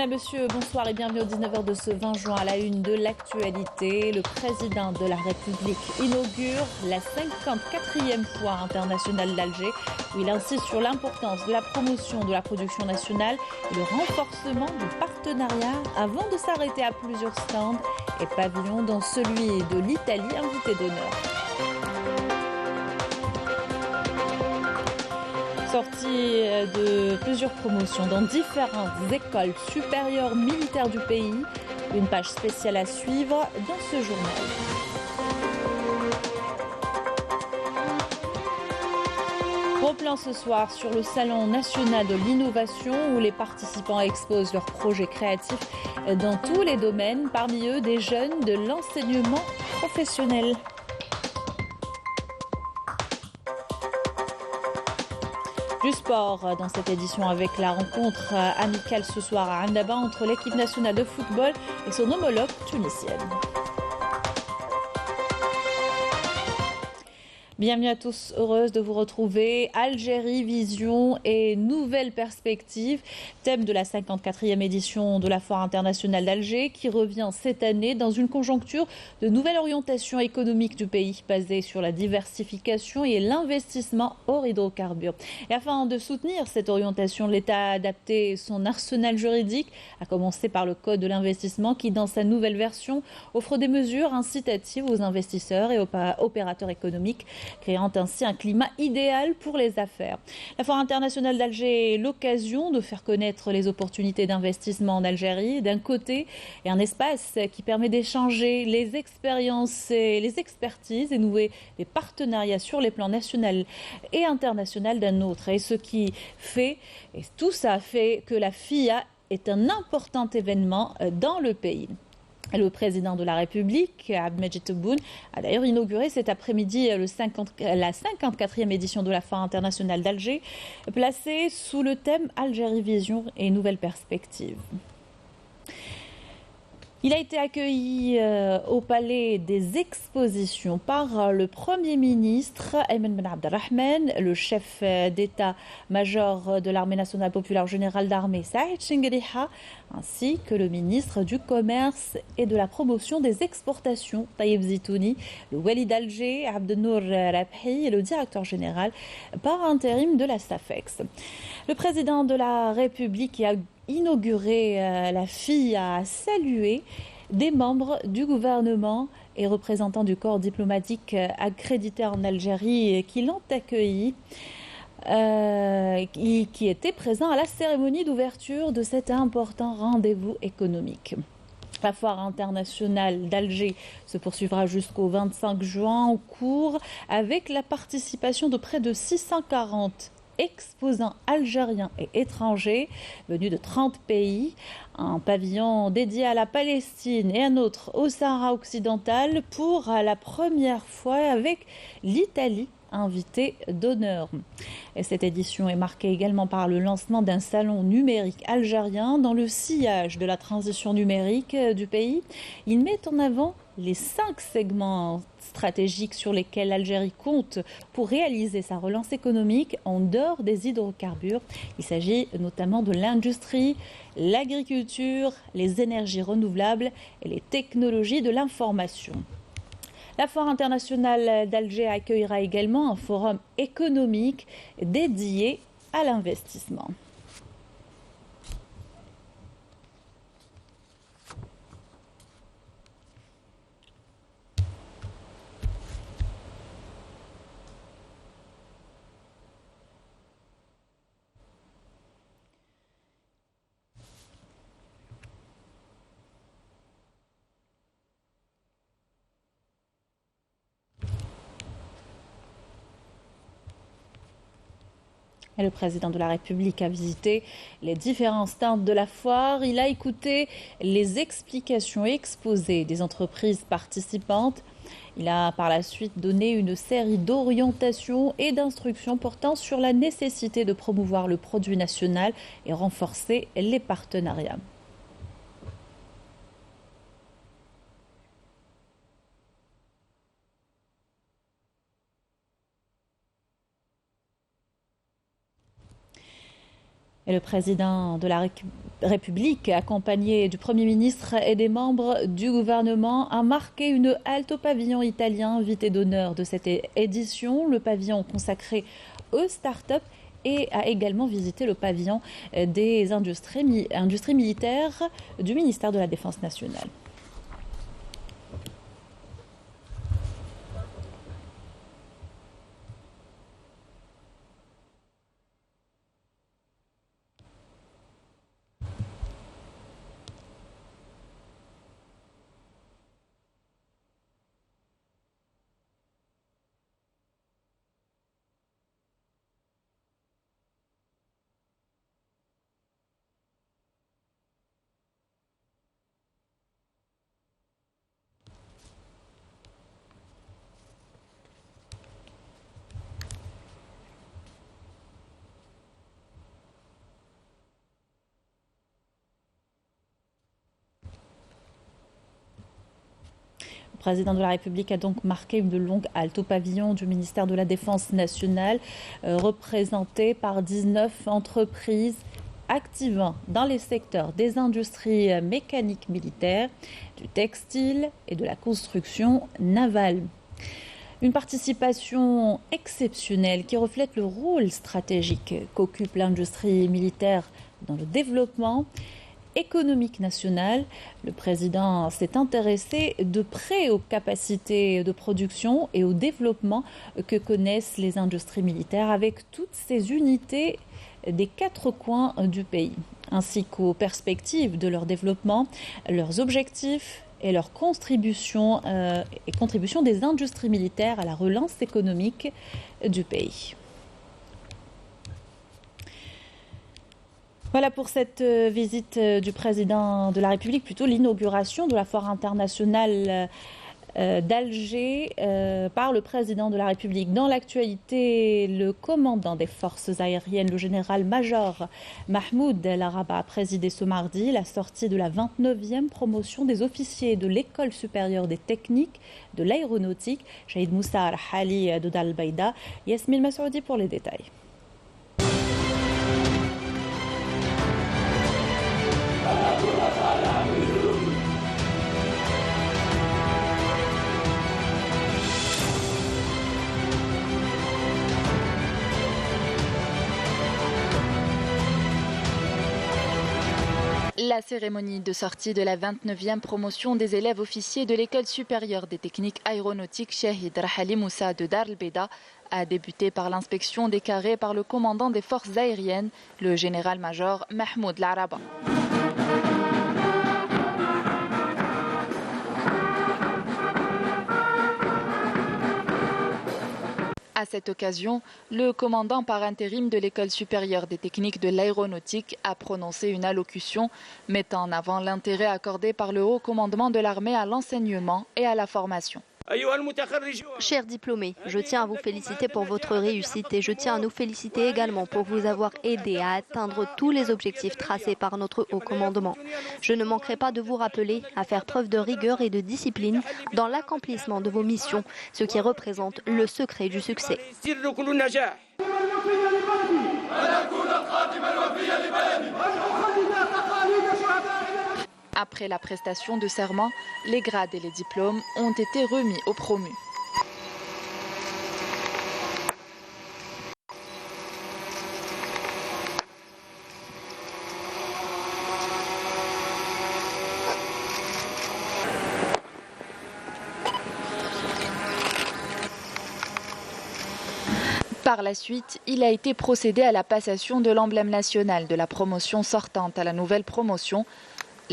Madame, Monsieur, bonsoir et bienvenue au 19h de ce 20 juin à la une de l'actualité. Le président de la République inaugure la 54e foire internationale d'Alger où il insiste sur l'importance de la promotion de la production nationale et le renforcement du partenariat avant de s'arrêter à plusieurs stands et pavillons dont celui de l'Italie invité d'honneur. Sortie de plusieurs promotions dans différentes écoles supérieures militaires du pays. Une page spéciale à suivre dans ce journal. Gros plan ce soir sur le Salon national de l'innovation où les participants exposent leurs projets créatifs dans tous les domaines, parmi eux des jeunes de l'enseignement professionnel. Du sport dans cette édition avec la rencontre amicale ce soir à Annaba entre l'équipe nationale de football et son homologue tunisienne. Bienvenue à tous, heureuse de vous retrouver. Algérie, vision et nouvelles perspectives. Thème de la 54e édition de la Foire internationale d'Alger qui revient cette année dans une conjoncture de nouvelle orientation économique du pays basée sur la diversification et l'investissement hors hydrocarbures. Et afin de soutenir cette orientation, l'État a adapté son arsenal juridique, à commencer par le Code de l'investissement qui, dans sa nouvelle version, offre des mesures incitatives aux investisseurs et aux opérateurs économiques, créant ainsi un climat idéal pour les affaires. La Foire internationale d'Alger est l'occasion de faire connaître les opportunités d'investissement en Algérie d'un côté et un espace qui permet d'échanger les expériences et les expertises et nouer des partenariats sur les plans national et international d'un autre. Et ce qui fait, et tout ça fait que la FIA est un important événement dans le pays. Le président de la République, Abdelmadjid Tebboune, a d'ailleurs inauguré cet après-midi la 54e édition de la Foire internationale d'Alger, placée sous le thème Algérie Vision et Nouvelles Perspectives. Il a été accueilli au Palais des Expositions par le Premier ministre Ayman Ben Abdelrahman, le chef d'état-major de l'Armée nationale populaire générale d'armée Saïd Chengueriha, ainsi que le ministre du Commerce et de la promotion des exportations Taïeb Zitouni, le wali d'Alger Abdenour Rabhi et le directeur général par intérim de la SAFEX. Le président de la République a inauguré la FIA a salué des membres du gouvernement et représentants du corps diplomatique accrédité en Algérie qui l'ont accueilli, qui étaient présents à la cérémonie d'ouverture de cet important rendez-vous économique. La foire internationale d'Alger se poursuivra jusqu'au 25 juin en cours avec la participation de près de 640 exposants algériens et étrangers venus de 30 pays, un pavillon dédié à la Palestine et un autre au Sahara occidental pour la première fois avec l'Italie invité d'honneur. Et cette édition est marquée également par le lancement d'un salon numérique algérien dans le sillage de la transition numérique du pays. Il met en avant les 5 segments stratégiques sur lesquels l'Algérie compte pour réaliser sa relance économique en dehors des hydrocarbures. Il s'agit notamment de l'industrie, l'agriculture, les énergies renouvelables et les technologies de l'information. La Foire internationale d'Alger accueillera également un forum économique dédié à l'investissement. Et le président de la République a visité les différents stands de la foire. Il a écouté les explications exposées des entreprises participantes. Il a par la suite donné une série d'orientations et d'instructions portant sur la nécessité de promouvoir le produit national et renforcer les partenariats. Et le président de la République, accompagné du Premier ministre et des membres du gouvernement, a marqué une halte au pavillon italien, invité d'honneur de cette édition, le pavillon consacré aux start-up, et a également visité le pavillon des industries militaires du ministère de la Défense nationale. Le président de la République a donc marqué une longue halte au pavillon du ministère de la Défense nationale, représenté par 19 entreprises activant dans les secteurs des industries mécaniques militaires, du textile et de la construction navale. Une participation exceptionnelle qui reflète le rôle stratégique qu'occupe l'industrie militaire dans le développement économique national. Le président s'est intéressé de près aux capacités de production et au développement que connaissent les industries militaires avec toutes ces unités des 4 coins du pays, ainsi qu'aux perspectives de leur développement, leurs objectifs et leur contribution des industries militaires à la relance économique du pays. Voilà pour cette visite du président de la République, plutôt l'inauguration de la foire internationale d'Alger par le président de la République. Dans l'actualité, le commandant des forces aériennes, le général-major Mahmoud El Araba, a présidé ce mardi la sortie de la 29e promotion des officiers de l'École supérieure des techniques de l'aéronautique. Shahid Moussa Al-Hali de Dalbeida. Yasmine Massoudi pour les détails. La cérémonie de sortie de la 29e promotion des élèves officiers de l'École supérieure des techniques aéronautiques Shahid Rahali Moussa de Dar el-Beida a débuté par l'inspection des carrés par le commandant des forces aériennes, le général-major Mahmoud El Araba. À cette occasion, le commandant par intérim de l'École supérieure des techniques de l'aéronautique a prononcé une allocution mettant en avant l'intérêt accordé par le haut commandement de l'armée à l'enseignement et à la formation. Chers diplômés, je tiens à vous féliciter pour votre réussite et je tiens à nous féliciter également pour vous avoir aidé à atteindre tous les objectifs tracés par notre haut commandement. Je ne manquerai pas de vous rappeler à faire preuve de rigueur et de discipline dans l'accomplissement de vos missions, ce qui représente le secret du succès. Après la prestation de serment, les grades et les diplômes ont été remis aux promus. Par la suite, il a été procédé à la passation de l'emblème national de la promotion sortante à la nouvelle promotion.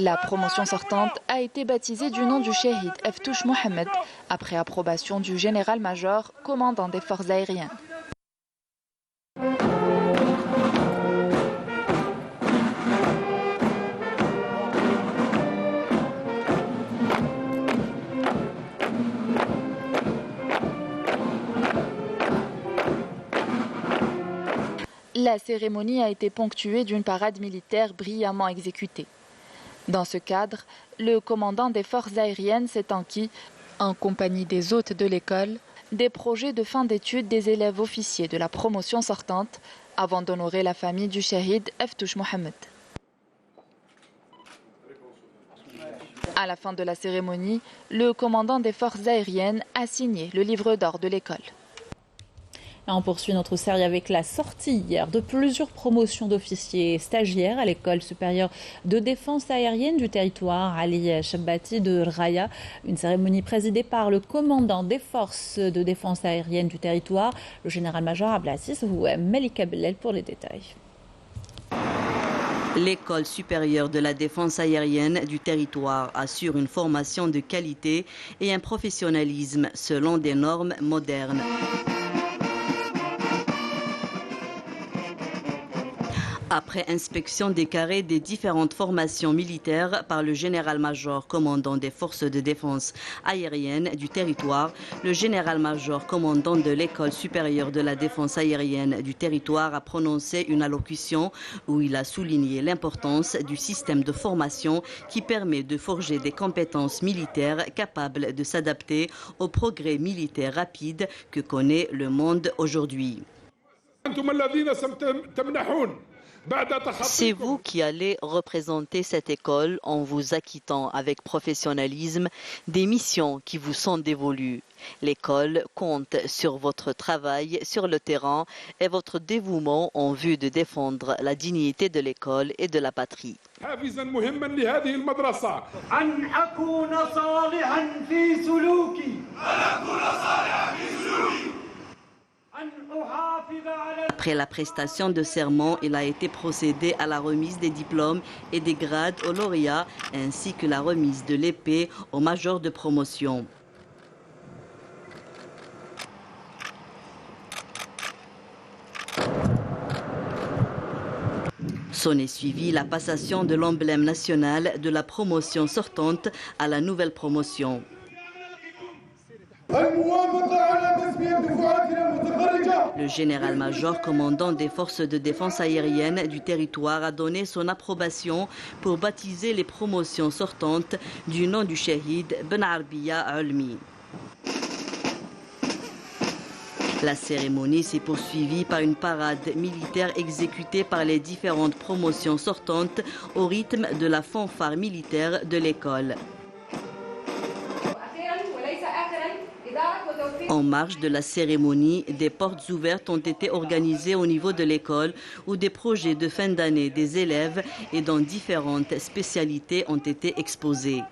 La promotion sortante a été baptisée du nom du Shahid Eftouch Mohamed, après approbation du général-major, commandant des forces aériennes. La cérémonie a été ponctuée d'une parade militaire brillamment exécutée. Dans ce cadre, le commandant des forces aériennes s'est enquis, en compagnie des hôtes de l'école, des projets de fin d'études des élèves officiers de la promotion sortante, avant d'honorer la famille du Shahid Eftouch Mohamed. À la fin de la cérémonie, le commandant des forces aériennes a signé le livre d'or de l'école. On poursuit notre série avec la sortie hier de plusieurs promotions d'officiers stagiaires à l'école supérieure de défense aérienne du territoire Ali Shabbati de Raya. Une cérémonie présidée par le commandant des forces de défense aérienne du territoire, le général-major Abdelaziz Melika Bellel pour les détails. L'école supérieure de la défense aérienne du territoire assure une formation de qualité et un professionnalisme selon des normes modernes. Après inspection des carrés des différentes formations militaires par le général-major commandant des forces de défense aérienne du territoire, le général-major commandant de l'école supérieure de la défense aérienne du territoire a prononcé une allocution où il a souligné l'importance du système de formation qui permet de forger des compétences militaires capables de s'adapter au progrès militaire rapide que connaît le monde aujourd'hui. C'est vous qui allez représenter cette école en vous acquittant avec professionnalisme des missions qui vous sont dévolues. L'école compte sur votre travail sur le terrain et votre dévouement en vue de défendre la dignité de l'école et de la patrie. Après la prestation de serment, il a été procédé à la remise des diplômes et des grades aux lauréats ainsi que la remise de l'épée au major de promotion. S'en est suivi la passation de l'emblème national de la promotion sortante à la nouvelle promotion. Le général-major commandant des forces de défense aérienne du territoire a donné son approbation pour baptiser les promotions sortantes du nom du Shahid Ben Arbiya Ulmi. La cérémonie s'est poursuivie par une parade militaire exécutée par les différentes promotions sortantes au rythme de la fanfare militaire de l'école. En marge de la cérémonie, des portes ouvertes ont été organisées au niveau de l'école où des projets de fin d'année des élèves et dans différentes spécialités ont été exposés.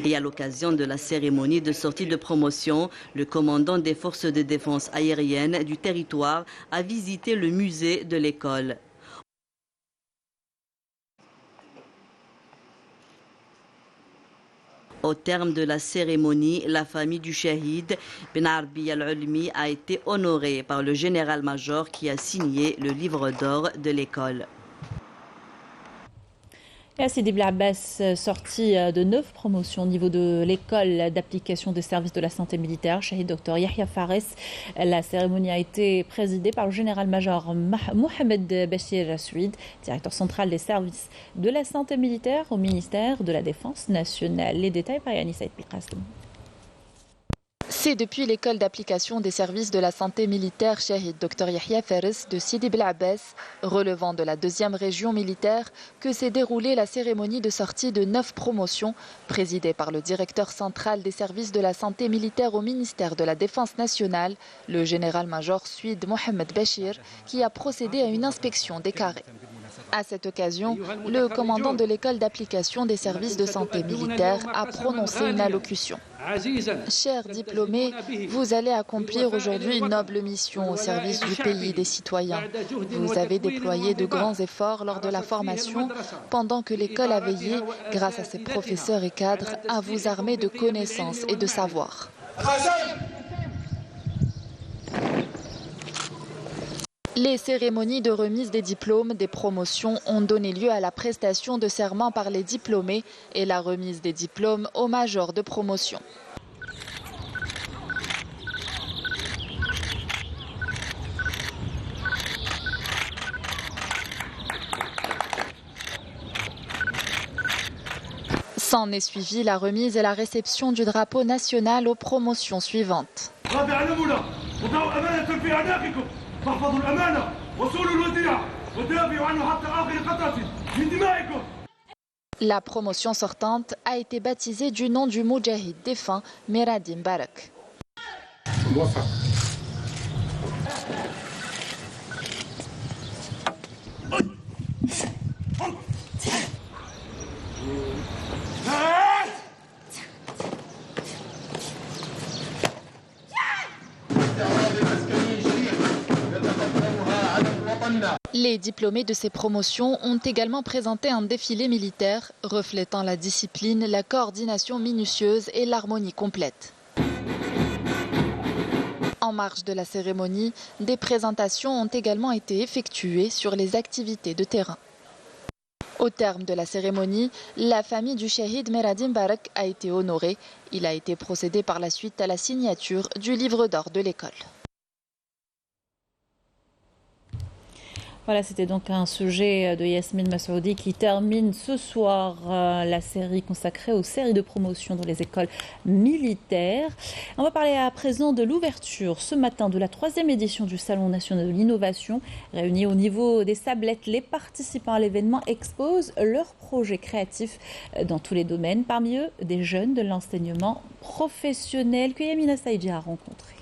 Et à l'occasion de la cérémonie de sortie de promotion, le commandant des forces de défense aérienne du territoire a visité le musée de l'école. Au terme de la cérémonie, la famille du Shahid Ben Arbiya Ulmi a été honorée par le général-major qui a signé le livre d'or de l'école. Et à Sidi Blabès, sorti de 9 promotions au niveau de l'école d'application des services de la santé militaire, Shahid Dr Yahya Fares. La cérémonie a été présidée par le général-major Mohamed Bachir Souid, directeur central des services de la santé militaire au ministère de la Défense nationale. Les détails par Yannis Saïd Bilqasem. C'est depuis l'école d'application des services de la santé militaire Shahid Dr Yahya Fares de Sidi Blabès, relevant de la 2e région militaire, que s'est déroulée la cérémonie de sortie de 9 promotions, présidée par le directeur central des services de la santé militaire au ministère de la Défense nationale, le général-major Souid Mohamed Bachir, qui a procédé à une inspection des carrés. À cette occasion, le commandant de l'école d'application des services de santé militaire a prononcé une allocution. Chers diplômés, vous allez accomplir aujourd'hui une noble mission au service du pays et des citoyens. Vous avez déployé de grands efforts lors de la formation, pendant que l'école a veillé, grâce à ses professeurs et cadres, à vous armer de connaissances et de savoir. Les cérémonies de remise des diplômes, des promotions ont donné lieu à la prestation de serment par les diplômés et la remise des diplômes aux majors de promotion. S'en est suivi la remise et la réception du drapeau national aux promotions suivantes. La promotion sortante a été baptisée du nom du moudjahid défunt Meradi Mbarak. Les diplômés de ces promotions ont également présenté un défilé militaire reflétant la discipline, la coordination minutieuse et l'harmonie complète. En marge de la cérémonie, des présentations ont également été effectuées sur les activités de terrain. Au terme de la cérémonie, la famille du Shahid Meradi Mbarak a été honorée. Il a été procédé par la suite à la signature du livre d'or de l'école. Voilà, c'était donc un sujet de Yasmine Massoudi qui termine ce soir la série consacrée aux séries de promotion dans les écoles militaires. On va parler à présent de l'ouverture ce matin de la 3e édition du Salon national de l'innovation. Réunis au niveau des Sablettes, les participants à l'événement exposent leurs projets créatifs dans tous les domaines. Parmi eux, des jeunes de l'enseignement professionnel que Yamina Saïdji a rencontrés.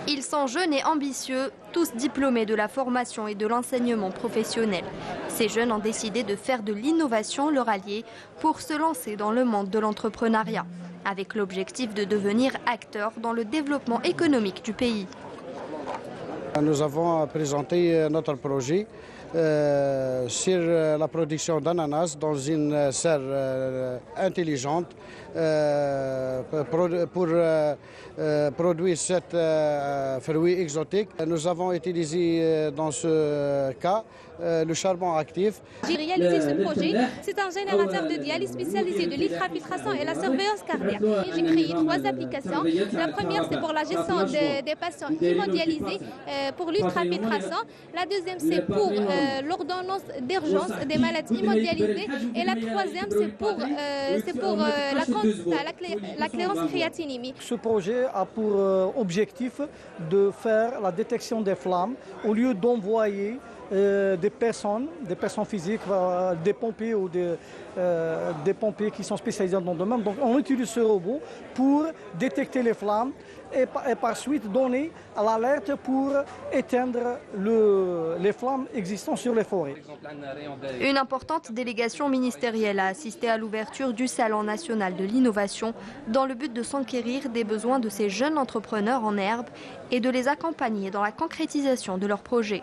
Ils sont jeunes et ambitieux, tous diplômés de la formation et de l'enseignement professionnel. Ces jeunes ont décidé de faire de l'innovation leur allié pour se lancer dans le monde de l'entrepreneuriat, avec l'objectif de devenir acteurs dans le développement économique du pays. Nous avons présenté notre projet sur la production d'ananas dans une serre intelligente pour produire cet fruit exotique. Nous avons utilisé dans ce cas le charbon actif. J'ai réalisé ce projet. C'est un générateur de dialyse spécialisé de l'ultrafiltration et la surveillance cardiaque. J'ai créé 3 applications. La première, c'est pour la gestion des patients immondialisés pour l'ultrafiltration. La deuxième, c'est pour l'ordonnance d'urgence des maladies immondialisées. Et la troisième, c'est pour la clairance créatinémie. Ce projet a pour objectif de faire la détection des flammes au lieu d'envoyer des personnes physiques, des pompiers ou des pompiers qui sont spécialisés dans le domaine. Donc on utilise ce robot pour détecter les flammes et par suite donner l'alerte pour éteindre les flammes existantes sur les forêts. Une importante délégation ministérielle a assisté à l'ouverture du Salon national de l'innovation dans le but de s'enquérir des besoins de ces jeunes entrepreneurs en herbe et de les accompagner dans la concrétisation de leurs projets.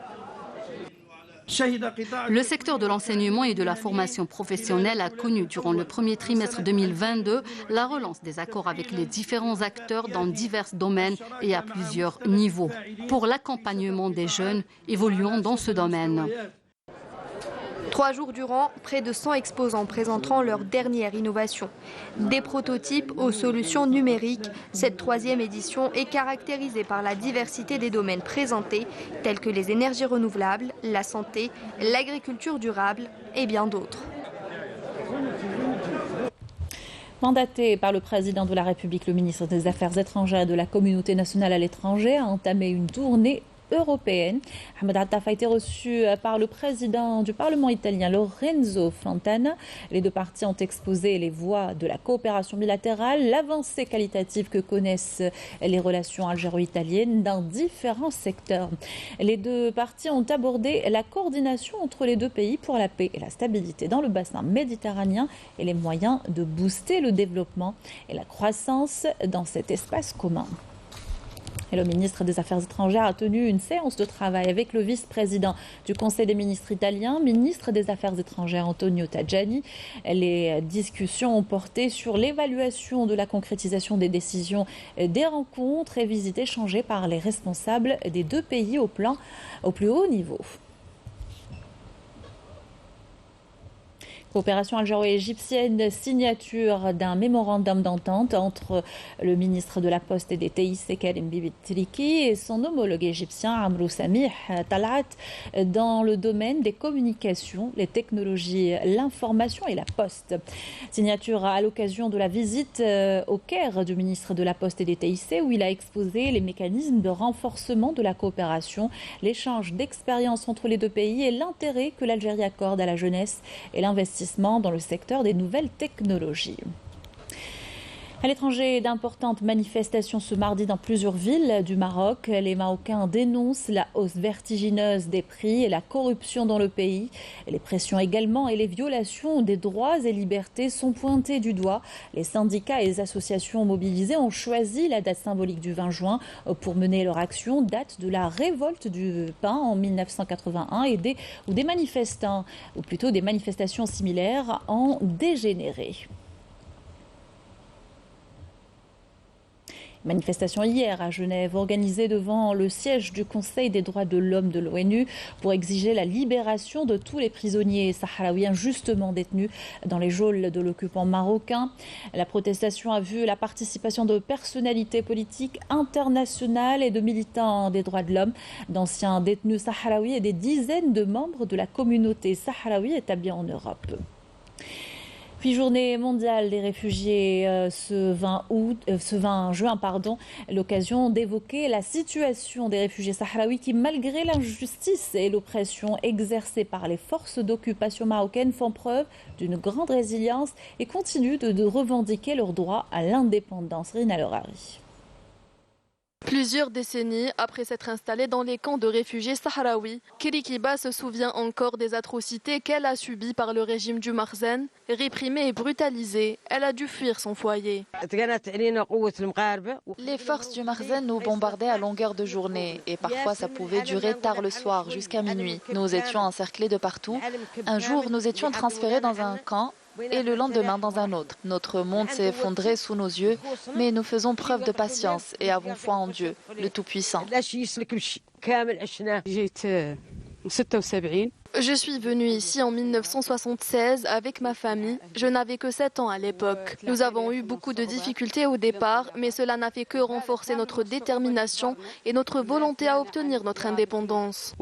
Le secteur de l'enseignement et de la formation professionnelle a connu durant le premier trimestre 2022 la relance des accords avec les différents acteurs dans divers domaines et à plusieurs niveaux pour l'accompagnement des jeunes évoluant dans ce domaine. 3 jours durant, près de 100 exposants présenteront leur dernière innovation. Des prototypes aux solutions numériques, cette 3e édition est caractérisée par la diversité des domaines présentés, tels que les énergies renouvelables, la santé, l'agriculture durable et bien d'autres. Mandaté par le président de la République, le ministre des Affaires étrangères et de la communauté nationale à l'étranger a entamé une tournée européenne. Ahmed Attaf a été reçu par le président du Parlement italien, Lorenzo Fontana. Les deux parties ont exposé les voies de la coopération bilatérale, l'avancée qualitative que connaissent les relations algéro-italiennes dans différents secteurs. Les deux parties ont abordé la coordination entre les deux pays pour la paix et la stabilité dans le bassin méditerranéen et les moyens de booster le développement et la croissance dans cet espace commun. Et le ministre des Affaires étrangères a tenu une séance de travail avec le vice-président du Conseil des ministres italien, ministre des Affaires étrangères Antonio Tajani. Les discussions ont porté sur l'évaluation de la concrétisation des décisions des rencontres et visites échangées par les responsables des deux pays au plus haut niveau. Coopération algéro-égyptienne, signature d'un mémorandum d'entente entre le ministre de la Poste et des TIC, Karim Bibi Triki, et son homologue égyptien, Amrou Samih Talat, dans le domaine des communications, les technologies, l'information et la poste. Signature à l'occasion de la visite au Caire du ministre de la Poste et des TIC, où il a exposé les mécanismes de renforcement de la coopération, l'échange d'expériences entre les deux pays et l'intérêt que l'Algérie accorde à la jeunesse et l'investissement dans le secteur des nouvelles technologies. À l'étranger, d'importantes manifestations ce mardi dans plusieurs villes du Maroc. Les Marocains dénoncent la hausse vertigineuse des prix et la corruption dans le pays. Les pressions également et les violations des droits et libertés sont pointées du doigt. Les syndicats et les associations mobilisées ont choisi la date symbolique du 20 juin pour mener leur action, date de la révolte du pain en 1981 où des manifestants, ou plutôt des manifestations similaires, ont dégénéré. Manifestation hier à Genève, organisée devant le siège du Conseil des droits de l'homme de l'ONU pour exiger la libération de tous les prisonniers sahraouis injustement détenus dans les geôles de l'occupant marocain. La protestation a vu la participation de personnalités politiques internationales et de militants des droits de l'homme, d'anciens détenus sahraouis et des dizaines de membres de la communauté sahraoui établie en Europe. Puis journée mondiale des réfugiés ce 20 juin, l'occasion d'évoquer la situation des réfugiés sahraouis qui, malgré l'injustice et l'oppression exercées par les forces d'occupation marocaines, font preuve d'une grande résilience et continuent de revendiquer leur droit à l'indépendance. Rina Lorari. Plusieurs décennies après s'être installée dans les camps de réfugiés sahraouis, Kirikiba se souvient encore des atrocités qu'elle a subies par le régime du Marzen. Réprimée et brutalisée, elle a dû fuir son foyer. Les forces du Marzen nous bombardaient à longueur de journée et parfois ça pouvait durer tard le soir, jusqu'à minuit. Nous étions encerclés de partout. Un jour, nous étions transférés dans un camp et le lendemain dans un autre. Notre monde s'est effondré sous nos yeux, mais nous faisons preuve de patience et avons foi en Dieu, le Tout-Puissant. Je suis venue ici en 1976 avec ma famille. Je n'avais que 7 ans à l'époque. Nous avons eu beaucoup de difficultés au départ, mais cela n'a fait que renforcer notre détermination et notre volonté à obtenir notre indépendance.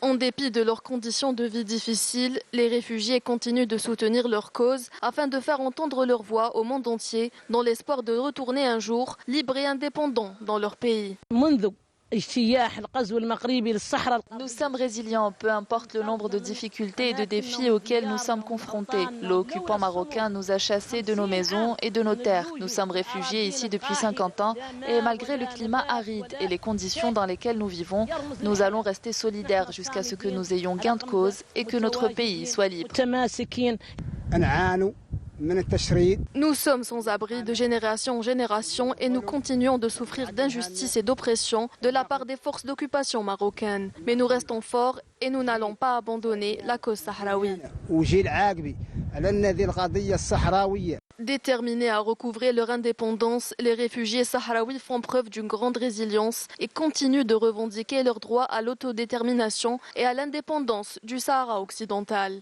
En dépit de leurs conditions de vie difficiles, les réfugiés continuent de soutenir leur cause afin de faire entendre leur voix au monde entier dans l'espoir de retourner un jour libres et indépendants dans leur pays. Nous sommes résilients, peu importe le nombre de difficultés et de défis auxquels nous sommes confrontés. L'occupant marocain nous a chassés de nos maisons et de nos terres. Nous sommes réfugiés ici depuis 50 ans et malgré le climat aride et les conditions dans lesquelles nous vivons, nous allons rester solidaires jusqu'à ce que nous ayons gain de cause et que notre pays soit libre. Nous sommes sans abri de génération en génération et nous continuons de souffrir d'injustice et d'oppression de la part des forces d'occupation marocaines. Mais nous restons forts et nous n'allons pas abandonner la cause sahraoui. Déterminés à recouvrer leur indépendance, les réfugiés sahraouis font preuve d'une grande résilience et continuent de revendiquer leur droit à l'autodétermination et à l'indépendance du Sahara occidental.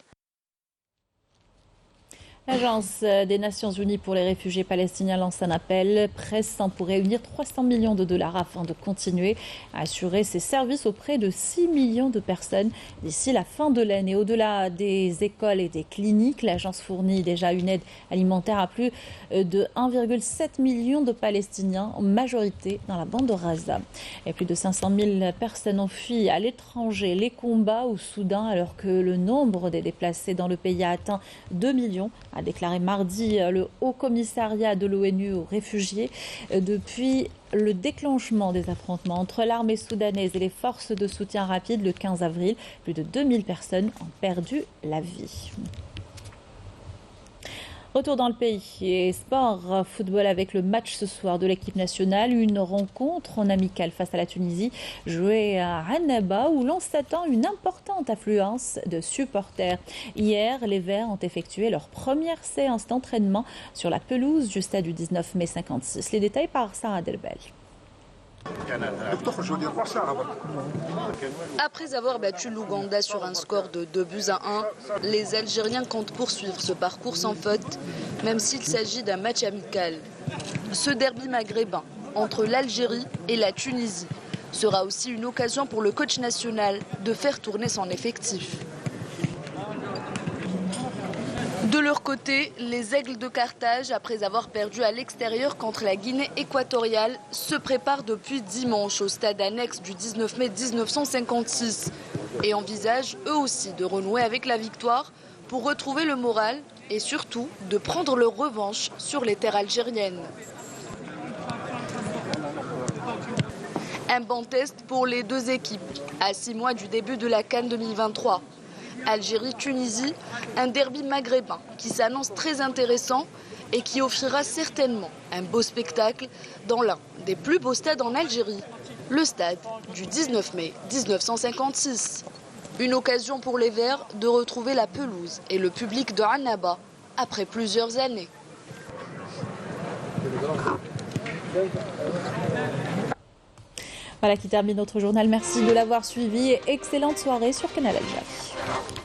L'Agence des Nations Unies pour les réfugiés palestiniens lance un appel pressant pour réunir 300 millions de dollars afin de continuer à assurer ses services auprès de 6 millions de personnes d'ici la fin de l'année. Au-delà des écoles et des cliniques, l'agence fournit déjà une aide alimentaire à plus de 1,7 million de Palestiniens, en majorité dans la bande de Gaza. Et plus de 500 000 personnes ont fui à l'étranger les combats au Soudan alors que le nombre des déplacés dans le pays a atteint 2 millions. A déclaré mardi le Haut Commissariat de l'ONU aux réfugiés. Depuis le déclenchement des affrontements entre l'armée soudanaise et les forces de soutien rapide le 15 avril, plus de 2000 personnes ont perdu la vie. Retour dans le pays et sport, football avec le match ce soir de l'équipe nationale. Une rencontre en amical face à la Tunisie jouée à Annaba où l'on s'attend une importante affluence de supporters. Hier, les Verts ont effectué leur première séance d'entraînement sur la pelouse du stade du 19 mai 56. Les détails par Sarah Delbel. Après avoir battu l'Ouganda sur un score de 2-1, les Algériens comptent poursuivre ce parcours sans faute, même s'il s'agit d'un match amical. Ce derby maghrébin entre l'Algérie et la Tunisie sera aussi une occasion pour le coach national de faire tourner son effectif. De leur côté, les Aigles de Carthage, après avoir perdu à l'extérieur contre la Guinée équatoriale, se préparent depuis dimanche au stade annexe du 19 mai 1956 et envisagent eux aussi de renouer avec la victoire pour retrouver le moral et surtout de prendre leur revanche sur les terres algériennes. Un bon test pour les deux équipes, à 6 mois du début de la CAN 2023. Algérie-Tunisie, un derby maghrébin qui s'annonce très intéressant et qui offrira certainement un beau spectacle dans l'un des plus beaux stades en Algérie, le stade du 19 mai 1956. Une occasion pour les Verts de retrouver la pelouse et le public de Annaba après plusieurs années. Voilà qui termine notre journal. Merci de l'avoir suivi et excellente soirée sur Canal Algérie.